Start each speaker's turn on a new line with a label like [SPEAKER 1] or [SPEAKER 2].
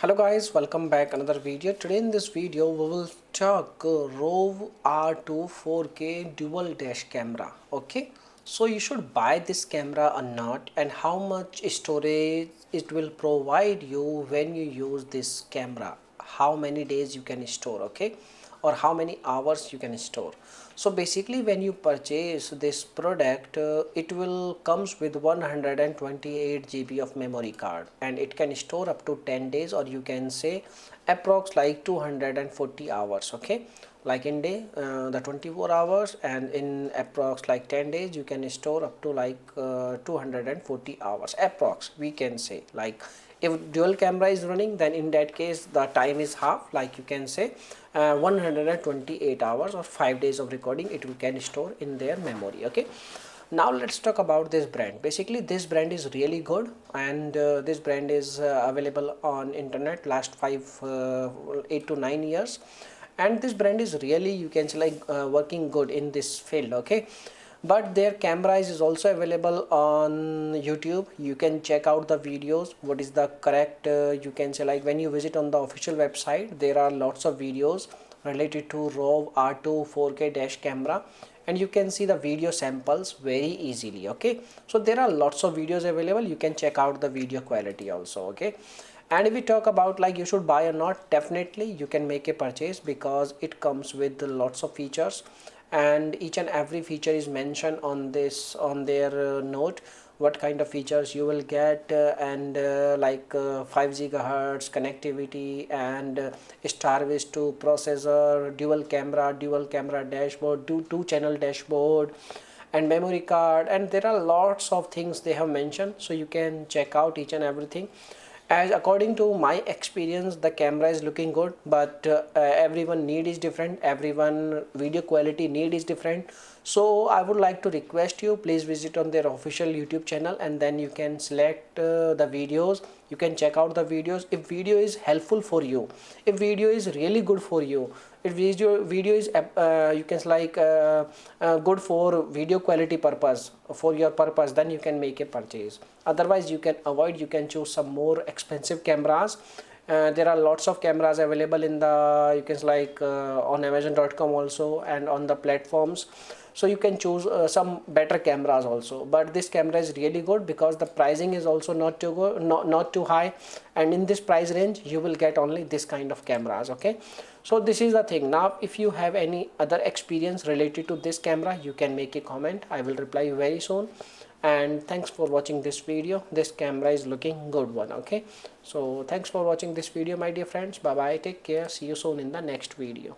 [SPEAKER 1] Hello guys, welcome back another video. Today in this video we will talk ROVE R2-4K dual dash camera. Okay, so you should buy this camera or not, and how much storage it will provide you when you use this camera, how many days you can store, okay, or how many hours you can store. So basically when you purchase this product, it will comes with 128 GB of memory card, and it can store up to 10 days, or you can say approx like 240 hours. Okay, like in day the 24 hours, and in approx like 10 days you can store up to like 240 hours approx, we can say. Like if dual camera is running, then in that case the time is half, like you can say 128 hours or 5 days of recording it will can store in their memory. Okay, now let's talk about this brand. Basically this brand is really good, and this brand is available on internet last 8 to 9 years, and this brand is really, you can say, like working good in this field. Okay, but their cameras is also available on YouTube. You can check out the videos, what is the correct you can say, like when you visit on the official website, there are lots of videos related to ROVE R2-4K dash camera, and you can see the video samples very easily. Okay, so there are lots of videos available, you can check out the video quality also. Okay, and if we talk about like you should buy or not, definitely you can make a purchase because it comes with lots of features, and each and every feature is mentioned on this, on their note, what kind of features you will get, and 5 gigahertz connectivity, and Starwish 2 processor, dual camera dashboard, two channel dashboard, and memory card, and there are lots of things they have mentioned, so you can check out each and everything. As according to my experience, the camera is looking good, but everyone need is different, everyone video quality need is different. So I would like to request you, please visit on their official YouTube channel, and then you can select the videos, you can check out the videos. If video is helpful for you, if video is really good for you, if video is you can like good for video quality purpose, for your purpose, then you can make a purchase. Otherwise you can avoid, you can choose some more expensive cameras. There are lots of cameras available in the, you can like on amazon.com also, and on the platforms, so you can choose some better cameras also. But this camera is really good because the pricing is also not too good, not too high, and in this price range you will get only this kind of cameras. Okay, so this is the thing. Now if you have any other experience related to this camera, you can make a comment, I will reply you very soon. And thanks for watching this video. This camera is looking good one. Okay, so thanks for watching this video, my dear friends. Bye bye, take care, see you soon in the next video.